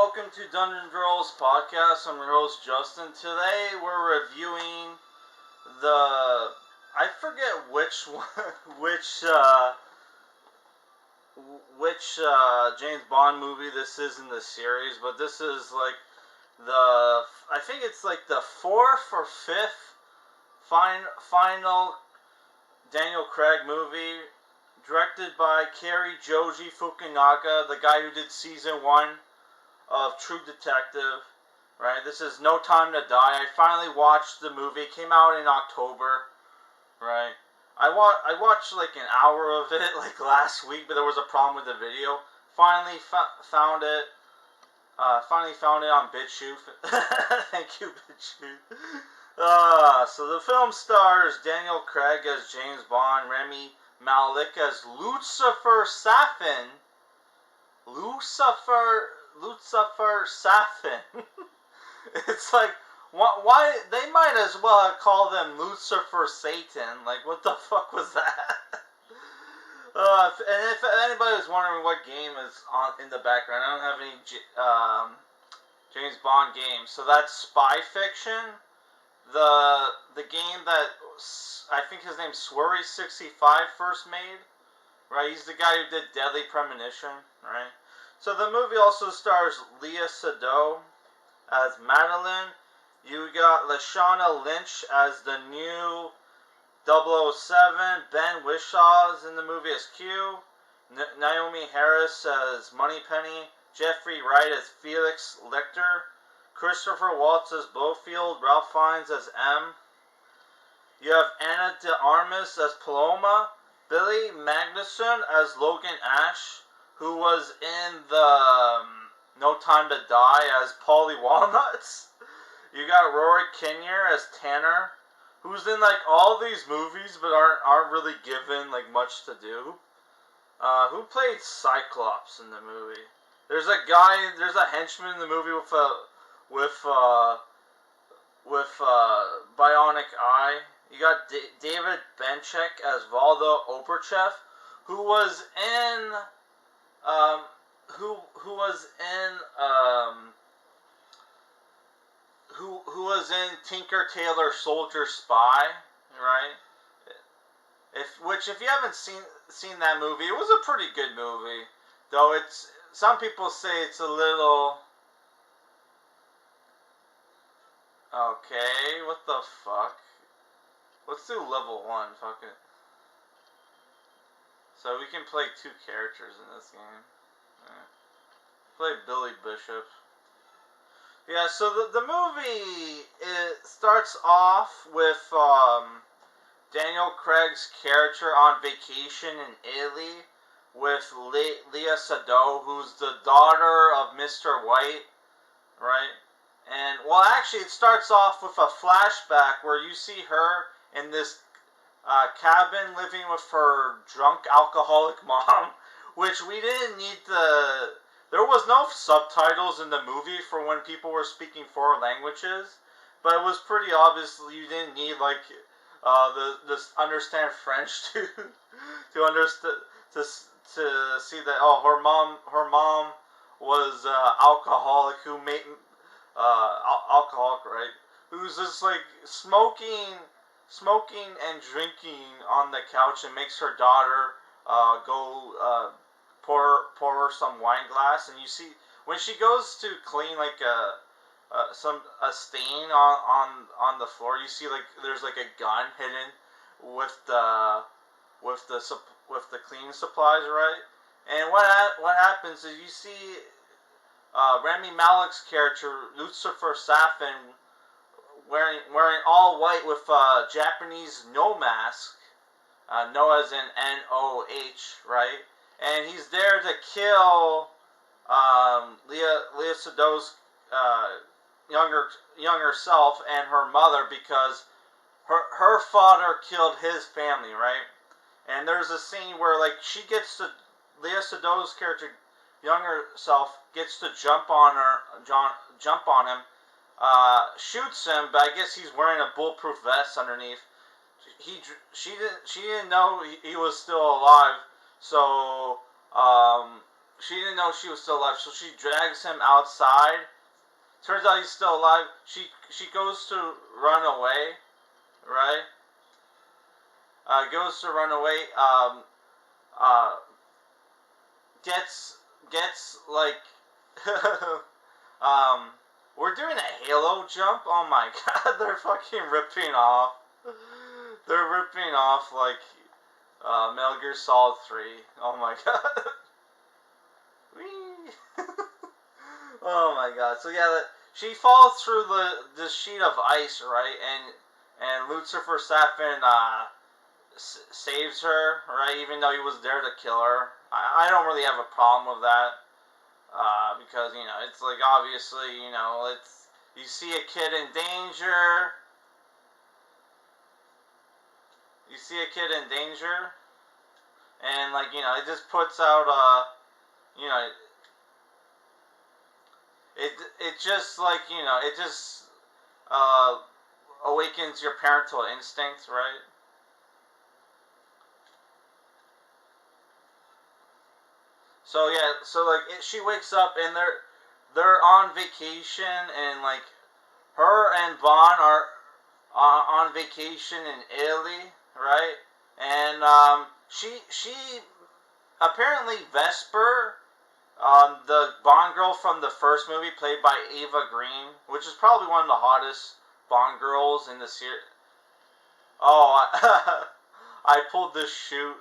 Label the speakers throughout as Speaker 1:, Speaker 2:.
Speaker 1: welcome to Dungeon Girls Podcast. I'm your host Justin. Today we're reviewing the I forget which one, which James Bond movie this is in the series, but this is like I think it's like the fourth or fifth final Daniel Craig movie, directed by Cary Joji Fukanaga, the guy who did season 1 of True Detective, right? This is No Time to Die. I finally watched the movie. It came out in October, right? I watched like an hour of it like last week, but there was a problem with the video. Finally found it. Finally found it on BitChute. Thank you, BitChute. So the film stars Daniel Craig as James Bond, Rami Malek as Lucifer Safin. Lucifer Safin. It's like, why they might as well have called them Lucifer Satan. Like, what the fuck was that? And if anybody was wondering what game is on in the background, I don't have any James Bond games. So that's Spy Fiction, the game that I think his name's Swery65 first made. Right, he's the guy who did Deadly Premonition, right? So the movie also stars Lea Seydoux as Madeline. You got Lashana Lynch as the new 007. Ben Wishaw's in the movie as Q. Naomi Harris as Moneypenny. Jeffrey Wright as Felix Leiter. Christopher Waltz as Blofeld. Ralph Fiennes as M. You have Anna de Armas as Paloma. Billy Magnuson as Logan Ash, who was in the No Time to Die as Paulie Walnuts. You got Rory Kinnear as Tanner, who's in like all these movies but aren't really given like much to do. Who played Cyclops in the movie? There's a henchman in the movie with bionic eye. You got David Benchik as Valdo Oberchev, who was in Tinker Tailor Soldier Spy, right? If you haven't seen that movie, it was a pretty good movie. Though some people say it's a little. Okay, what the fuck? Let's do level 1, fuck it. So we can play 2 characters in this game. Play Billy Bishop. Yeah, so the movie, it starts off with Daniel Craig's character on vacation in Italy with Lea Seydoux, who's the daughter of Mr. White, right? And, well, actually, it starts off with a flashback where you see her in this cabin living with her drunk alcoholic mom, which we didn't need there was no subtitles in the movie for when people were speaking 4 languages, but it was pretty obvious you didn't need like understand French to understand to see that her mom was alcoholic who made alcoholic, right? Who's just like smoking and drinking on the couch and makes her daughter go pour her some wine glass, and you see when she goes to clean like a stain on the floor, you see like there's like a gun hidden with the cleaning supplies, right? And what happens is you see Rami Malek's character Lucifer Safin wearing all white with Japanese no mask, no as in N-O-H, right? And he's there to kill Lea Seydoux's younger self and her mother because her father killed his family, right? And there's a scene where like Lea Seydoux's character, younger self, gets to jump on him. Shoots him, but I guess he's wearing a bulletproof vest underneath. She didn't know he was still alive, so she didn't know she was still alive, so she drags him outside. Turns out he's still alive. She goes to run away, right? Goes to run away. Uh, gets like um. We're doing a Halo jump. Oh my god, they're fucking ripping off. They're ripping off like Metal Gear Solid 3. Oh my god. Whee! Oh my god. So yeah, she falls through the sheet of ice, right? And Lucifer Safin saves her, right? Even though he was there to kill her. I don't really have a problem with that. Because, you know, it's like, obviously, you know, it's, you see a kid in danger, and, like, you know, it just puts out, you know, it just, like, you know, it just, awakens your parental instincts, right? So yeah, so like she wakes up and they're on vacation, and like her and Vaughn are on vacation in Italy, right? And she apparently Vesper, the Bond girl from the first movie, played by Ava Green, which is probably one of the hottest Bond girls in the series. Oh, I pulled this shoot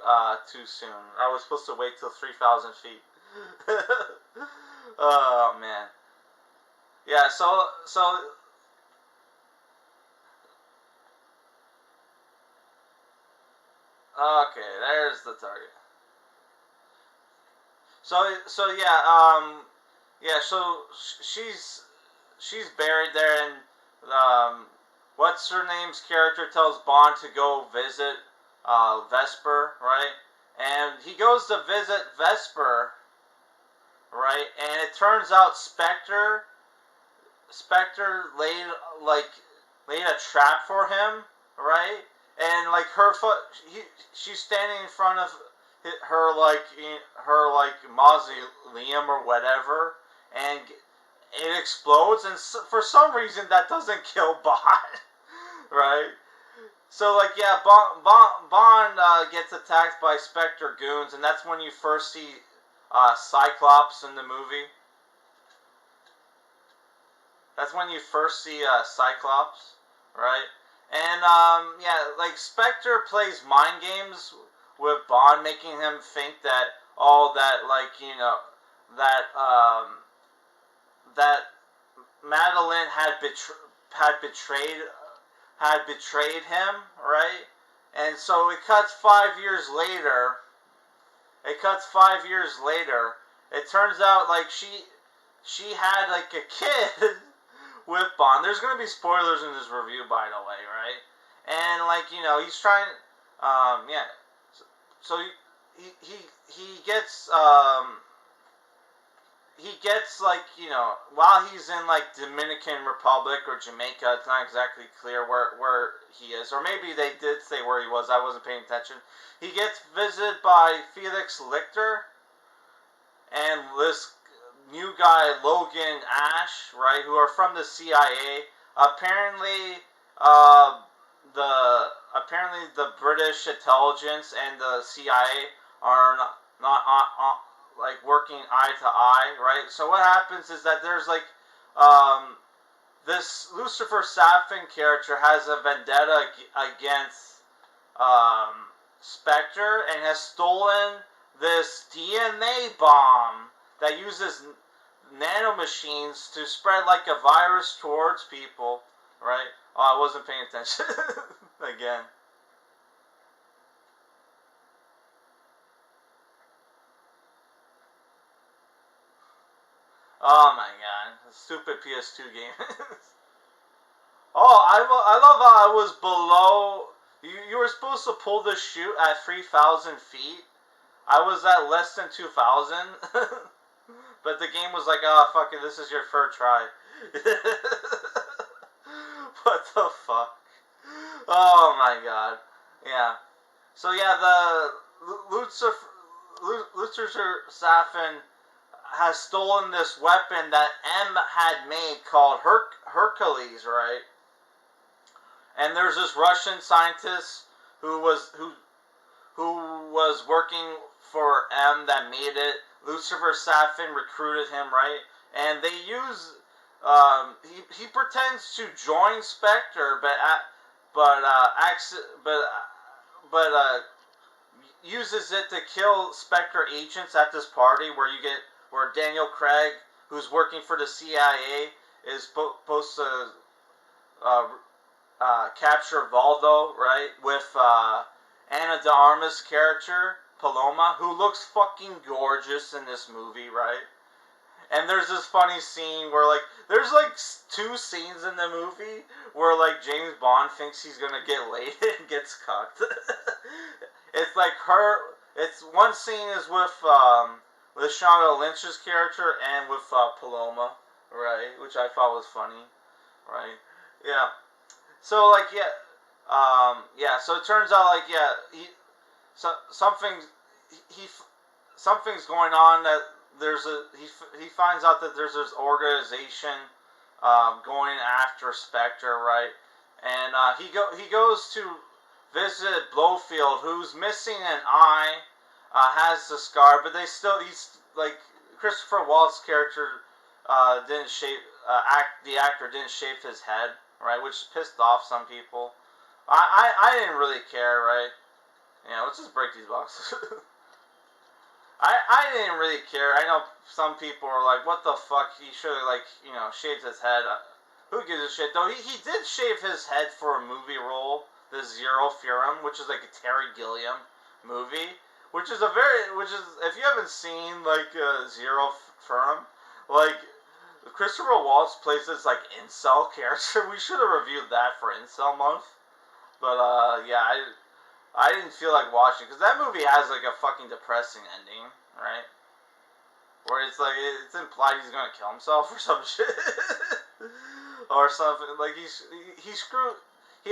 Speaker 1: too soon. I was supposed to wait till 3,000 feet. Oh man. Yeah. So. Okay, there's the target. So yeah. Yeah. So she's buried there, and what's her name's character tells Bond to go visit Vesper, right? And he goes to visit Vesper, right? And it turns out Spectre laid a trap for him, right? And like she's standing in front of her mausoleum or whatever, and it explodes, and for some reason that doesn't kill Bond, right? So like yeah, Bond gets attacked by Spectre goons, and that's when you first see Cyclops in the movie. That's when you first see Cyclops, right? And yeah, like Spectre plays mind games with Bond, making him think that that like you know that Madeline had betrayed him, right? And so it cuts 5 years later. It cuts 5 years later. It turns out like she had like a kid with Bond. There's gonna be spoilers in this review, by the way, right? And like you know, he's trying. Yeah. So he gets like you know while he's in like Dominican Republic or Jamaica. It's not exactly clear where he is, or maybe they did say where he was. I wasn't paying attention. He gets visited by Felix Leiter and this new guy Logan Ash, right, who are from the CIA. Apparently, the British intelligence and the CIA are not like working eye to eye, right? So what happens is that there's like this Lucifer Safin character has a vendetta against Spectre and has stolen this DNA bomb that uses nanomachines to spread like a virus towards people, right? Oh, I wasn't paying attention again. Oh my god, stupid PS2 game. Oh, I love how I was below. You were supposed to pull the chute at 3,000 feet. I was at less than 2,000. But the game was like, oh, fuck it, this is your first try. What the fuck? Oh my god. Yeah. So yeah, the Lucifer Safin has stolen this weapon that M had made called Hercules, right? And there's this Russian scientist who was working for M that made it. Lucifer Safin recruited him, right? And they use he pretends to join Spectre, but uses it to kill Spectre agents at this party where Daniel Craig, who's working for the CIA, is supposed to capture Valdo, right, with Ana de Armas' character, Paloma, who looks fucking gorgeous in this movie, right? And there's this funny scene where, like, there's, like, 2 scenes in the movie where, like, James Bond thinks he's gonna get laid and gets cucked. It's like one scene is with, Lashana Lynch's character and with, Paloma, right? Which I thought was funny, right? Yeah. So, like, so it turns out, like, something's going on that he finds out that there's this organization going after Spectre, right? And he goes to visit Blofeld, who's missing an eye, has the scar, but he's like Christopher Waltz's character didn't shave the actor didn't shave his head, right, which pissed off some people. I didn't really care, right? Let's just break these boxes. I didn't really care. I know some people are like, what the fuck, he should have, like, shaved his head. Who gives a shit? Though he did shave his head for a movie role, the Zero Theorem, which is like a Terry Gilliam movie, which is if you haven't seen, like, Zero Theorem, like, Christopher Waltz plays this, like, incel character. We should have reviewed that for Incel Month. But, I didn't feel like watching, because that movie has, like, a fucking depressing ending, right? Where it's, like, it's implied he's gonna kill himself or some shit. Or something. Like, he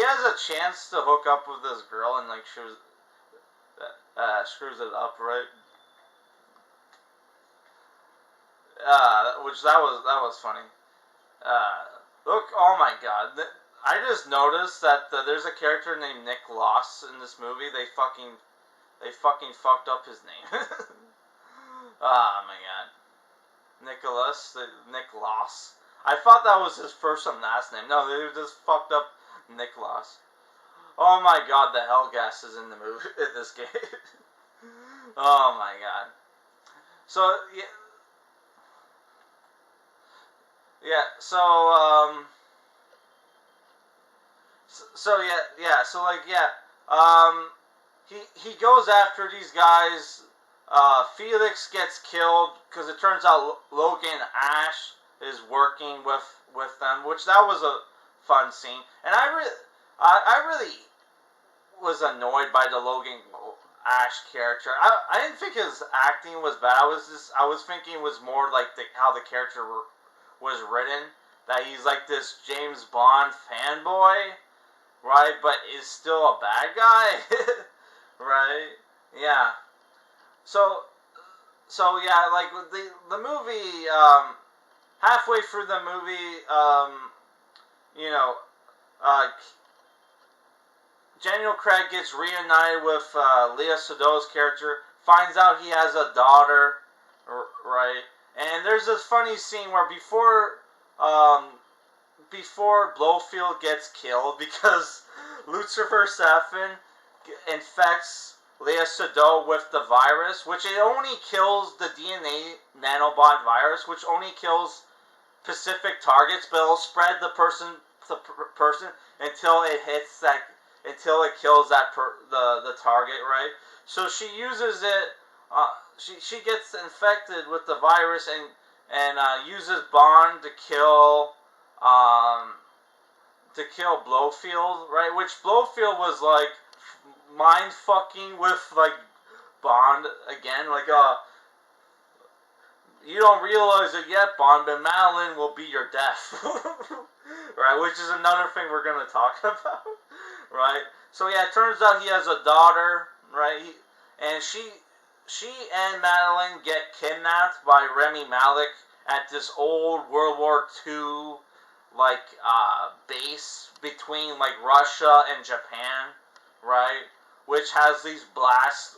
Speaker 1: has a chance to hook up with this girl and, like, screws it up, right? Which, that was funny. Look, oh my god. I just noticed that there's a character named Nick Loss in this movie. They fucking fucked up his name. Oh my god. Nick Loss. I thought that was his first and last name. No, they just fucked up Nick Loss. Oh my god, the Hellgas is in the movie, in this game. Oh my god. So, he goes after these guys. Felix gets killed because it turns out Logan Ash is working with them, which that was a fun scene. And I really was annoyed by the Logan Ash character. I didn't think his acting was bad. I was thinking it was more like how the character was written, that he's like this James Bond fanboy, right? But is still a bad guy, right? Yeah. So yeah, like the movie, halfway through the movie, Daniel Craig gets reunited with Lea Seydoux' character, finds out he has a daughter, right? And there's this funny scene where before Blofeld gets killed, because Lucifer Safin infects Lea Seydoux with the virus, which it only kills the DNA nanobot virus, which only kills specific targets, but it'll spread the person until it kills the target, right? So she uses it. She gets infected with the virus and uses Bond to kill Blofeld, right? Which Blofeld was like mind fucking with like Bond again, like you don't realize it yet, Bond, but Madeline will be your death, right? Which is another thing we're gonna talk about, right? So yeah, it turns out he has a daughter, right? And she and Madeline get kidnapped by Rami Malek at this old World War II like base between like Russia and Japan, right? Which has these blast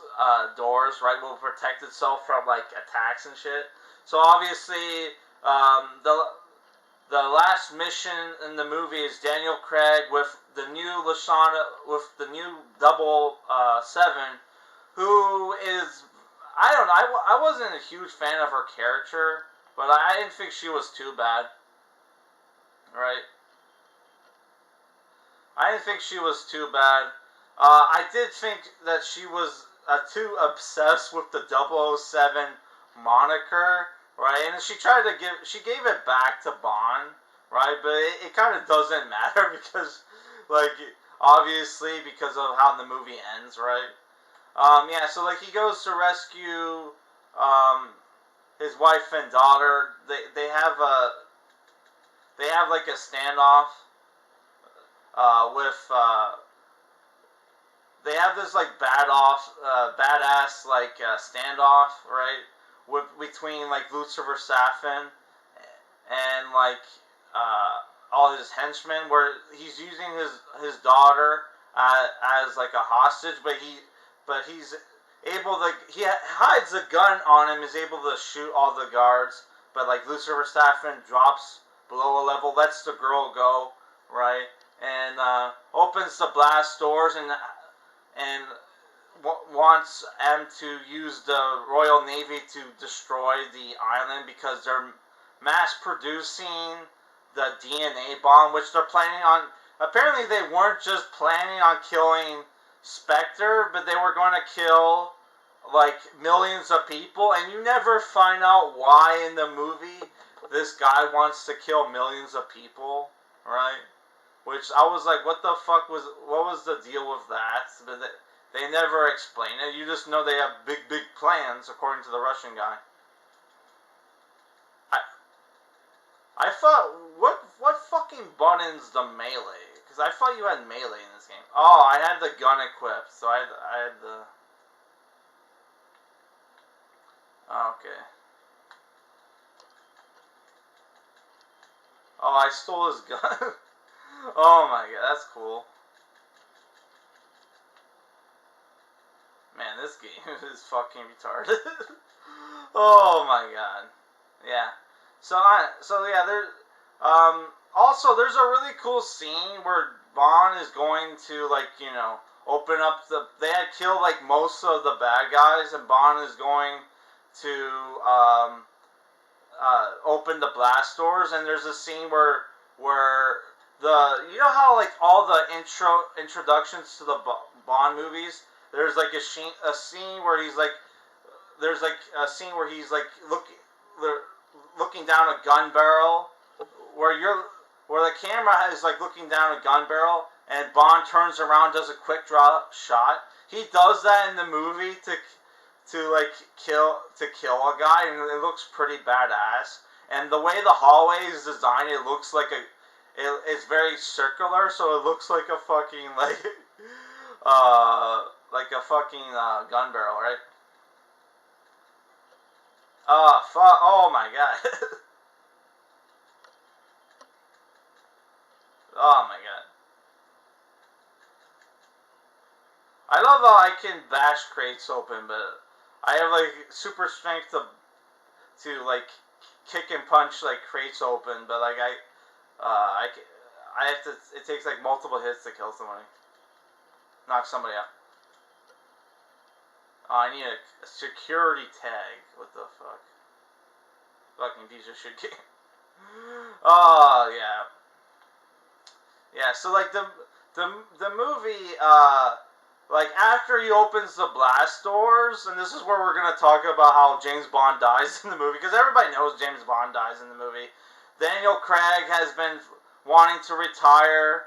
Speaker 1: doors, right? Will protect itself from like attacks and shit. So obviously, the last mission in the movie is Daniel Craig with the new Lashana, with the new 007, who is, I don't know, I wasn't a huge fan of her character, but I didn't think she was too bad, right? I didn't think she was too bad. I did think that she was too obsessed with the 007 moniker, right? And she gave it back to Bond, right? But it kind of doesn't matter because, like, obviously because of how the movie ends, right? Yeah, so like he goes to rescue his wife and daughter. They have like a standoff with they have this like badass like standoff, right, with between like Lucifer Safin and like all his henchmen, where he's using his daughter as like a hostage, but he's able to, he hides a gun on him, is able to shoot all the guards, but like Lucifer Safin drops below a level, lets the girl go, right, and opens the blast doors and wants M to use the Royal Navy to destroy the island because they're mass producing the DNA bomb, which they're planning on. Apparently, they weren't just planning on killing Spectre, but they were going to kill like millions of people, and you never find out why in the movie this guy wants to kill millions of people, right? Which I was like, what what was the deal with that? But they never explain it. You just know they have big plans, according to the Russian guy. I thought, what fucking buttons the melee? Because I thought you had melee in this game. Oh, I had the gun equipped, so I had the... Oh, okay. Oh, I stole his gun. Oh my god, that's cool. Man, this game is fucking retarded. Oh my god. Yeah. So yeah, also there's a really cool scene where Bond is going to like, you know, open up they had killed like most of the bad guys, and Bond is going to open the blast doors, and there's a scene where you know how like all the introductions to the Bond movies, there's like a scene where he's like, there's like a scene where he's like looking down a gun barrel, where the camera is like looking down a gun barrel, and Bond turns around, does a quick draw shot. He does that in the movie to kill a guy, and it looks pretty badass. And the way the hallway is designed, it looks like it's very circular, so it looks like a fucking like a fucking gun barrel, right? Fuck! Oh my god! Oh my god! I love how I can bash crates open, but I have like super strength to like kick and punch like crates open, but like I have to. It takes like multiple hits to kill somebody, knock somebody out. Oh, I need a security tag. What the fuck? Fucking piece of shit game. Oh yeah, yeah. So like the movie, like after he opens the blast doors, and this is where we're gonna talk about how James Bond dies in the movie, because everybody knows James Bond dies in the movie. Daniel Craig has been wanting to retire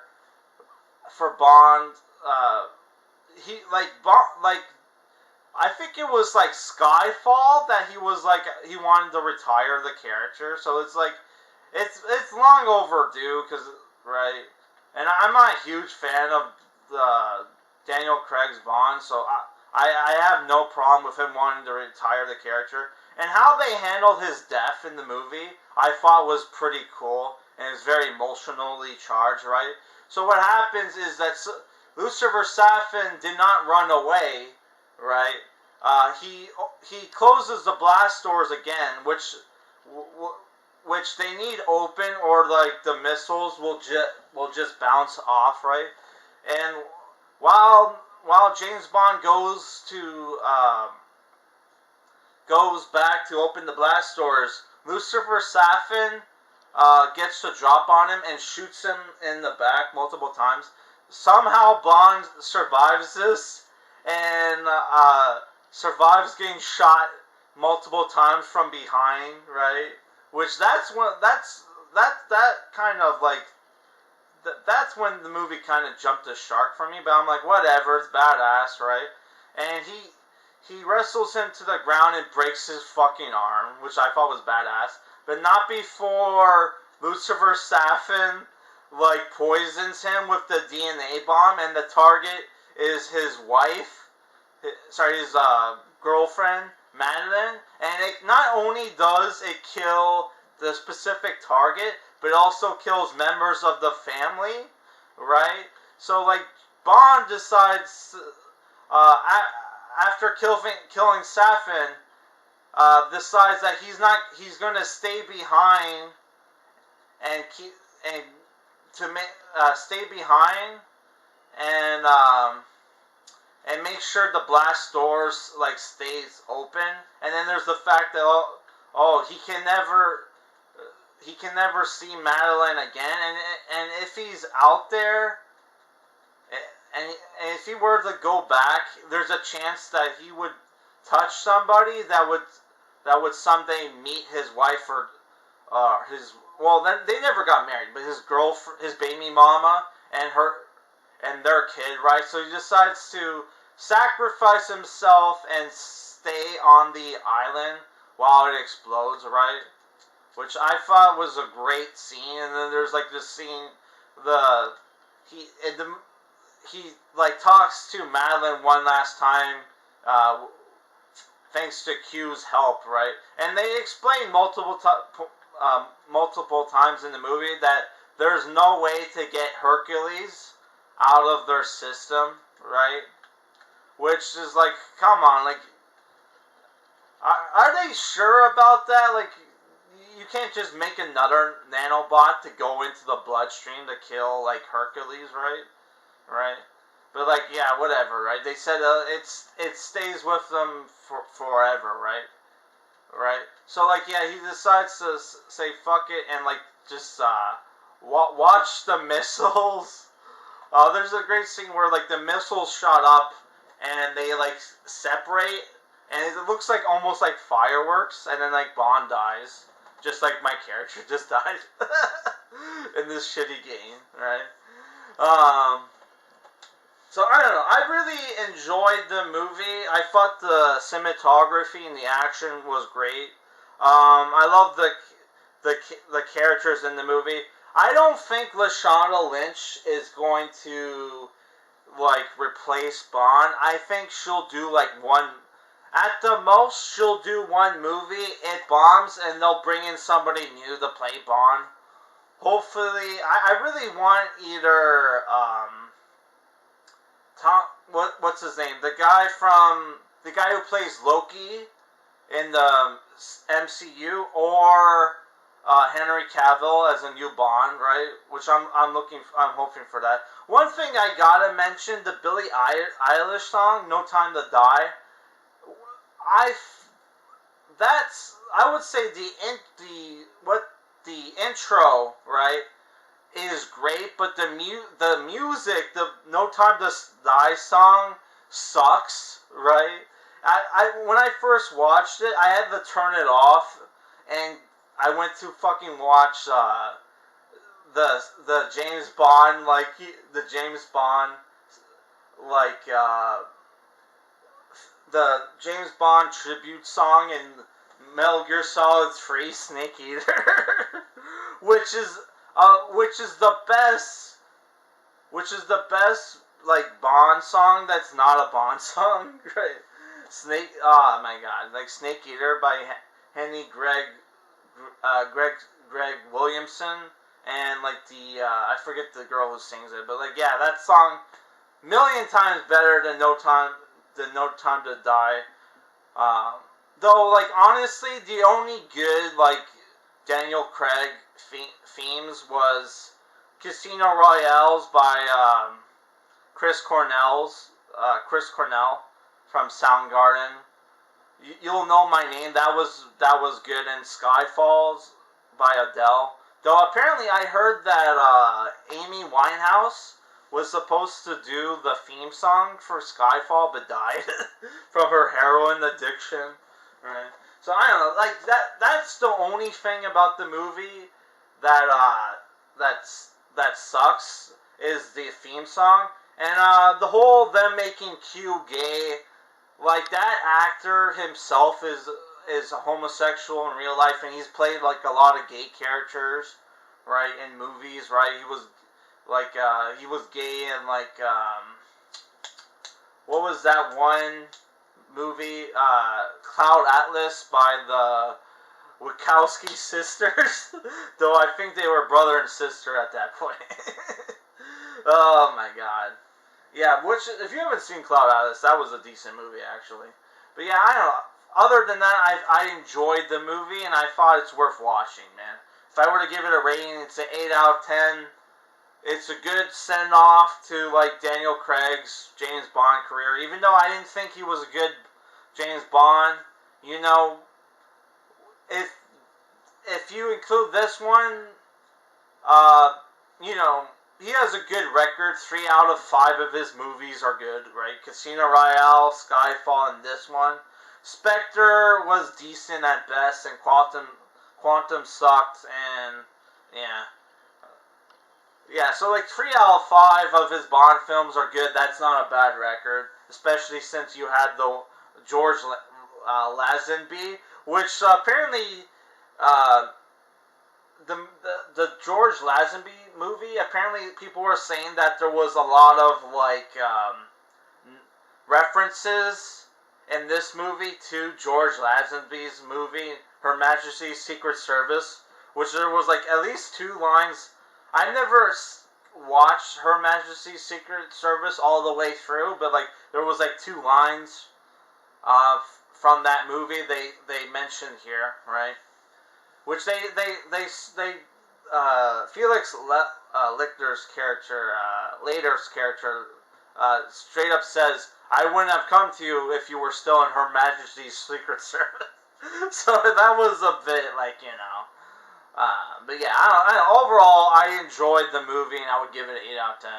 Speaker 1: for Bond. He like I think it was like Skyfall that he was like he wanted to retire the character. So it's like it's long overdue, because right, and I'm not a huge fan of the Daniel Craig's Bond, so I have no problem with him wanting to retire the character. And how they handled his death in the movie, I thought was pretty cool. And it's very emotionally charged, right? So what happens is that Lucifer Safin did not run away, right? He closes the blast doors again, which they need open, or like the missiles will just bounce off, right? And while James Bond goes back to open the blast doors, Lucifer Safin gets to drop on him and shoots him in the back multiple times. Somehow Bond survives this and survives getting shot multiple times from behind, right? Which that kind of like that's when the movie kind of jumped the shark for me. But I'm like, whatever, it's badass, right? And he wrestles him to the ground and breaks his fucking arm, which I thought was badass. But not before Lucifer Safin like poisons him with the DNA bomb, and the target is his wife, his girlfriend, Madeline. And it not only does it kill the specific target, but it also kills members of the family, right? So like Bond decides after killing Safin, decides that he's going to stay behind and stay behind and make sure the blast doors like stays open. And then there's the fact that he can never see Madeline again, and if he's out there and if he were to go back, there's a chance that he would touch somebody that would someday meet his wife or then they never got married, but his girlfriend, his baby mama, and their kid, right? So he decides to sacrifice himself and stay on the island while it explodes, right? Which I thought was a great scene. And then there's like this scene, he like talks to Madeline one last time, thanks to Q's help, right? And they explain multiple times in the movie that there's no way to get Hercules out of their system, right? Which is like, come on, like, are they sure about that? Like, you can't just make another nanobot to go into the bloodstream to kill, like, Hercules, right? Right? But, like, yeah, whatever, right? They said it stays with them forever, right? Right? So, like, yeah, he decides to say fuck it and, like, just watch the missiles. There's a great scene where, like, the missiles shot up and they, like, separate, and it looks like almost like fireworks, and then, like, Bond dies. Just like my character just died in this shitty game, right? So, I don't know. I really enjoyed the movie. I thought the cinematography and the action was great. I love the characters in the movie. I don't think Lashana Lynch is going to, like, replace Bond. I think she'll do, like, at the most, she'll do one movie, it bombs, and they'll bring in somebody new to play Bond. Hopefully, I really want either, what's his name? The guy who plays Loki in the MCU, or Henry Cavill as a new Bond, right? Which I'm hoping for that. One thing I gotta mention, the Billie Eilish song, "No Time to Die." I would say the intro, right, is great, but the music, the "No Time to Die" song sucks, right? When I first watched it, I had to turn it off, and I went to fucking watch the James Bond, the James Bond tribute song in Metal Gear Solid 3: Snake Eater, which is the best like Bond song that's not a Bond song, right? Oh my god, like Snake Eater by Henry Greg Greg Williamson, and like I forget the girl who sings it, but like yeah, that song million times better than No Time to Die. Um, though like honestly, the only good like Daniel Craig themes was Casino Royales by Chris Cornell from Soundgarden. You'll know my name. That was good. And Skyfalls by Adele. Though apparently I heard that Amy Winehouse was supposed to do the theme song for Skyfall, but died from her heroin addiction. Right. So I don't know. Like That's the only thing about the movie that sucks is the theme song, and the whole them making Q gay. Like that actor himself is homosexual in real life, and he's played like a lot of gay characters, right, in movies, right. He was gay in like what was that one movie, Cloud Atlas by the Wachowski sisters. Though I think they were brother and sister at that point. Oh my god. Yeah, which, if you haven't seen Cloud Atlas, that was a decent movie, actually. But yeah, I don't know. Other than that, I enjoyed the movie, and I thought it's worth watching, man. If I were to give it a rating, it's an 8 out of 10. It's a good send-off to, like, Daniel Craig's James Bond career. Even though I didn't think he was a good James Bond, you know, if you include this one, you know, he has a good record. 3 out of 5 of his movies are good, right? Casino Royale, Skyfall, and this one. Spectre was decent at best, and Quantum sucked, and yeah. Yeah, so like 3 out of 5 of his Bond films are good. That's not a bad record, especially since you had the George Lazenby, which apparently the George Lazenby movie, apparently people were saying that there was a lot of like references in this movie to George Lazenby's movie Her Majesty's Secret Service, which there was like at least 2 lines. I never watched Her Majesty's Secret Service all the way through, but like there was like 2 lines from that movie they mentioned here, right? Which Felix Leiter's character, straight up says, "I wouldn't have come to you if you were still in Her Majesty's Secret Service." So that was a bit like, you know. But yeah, overall, I enjoyed the movie, and I would give it an 8 out of 10.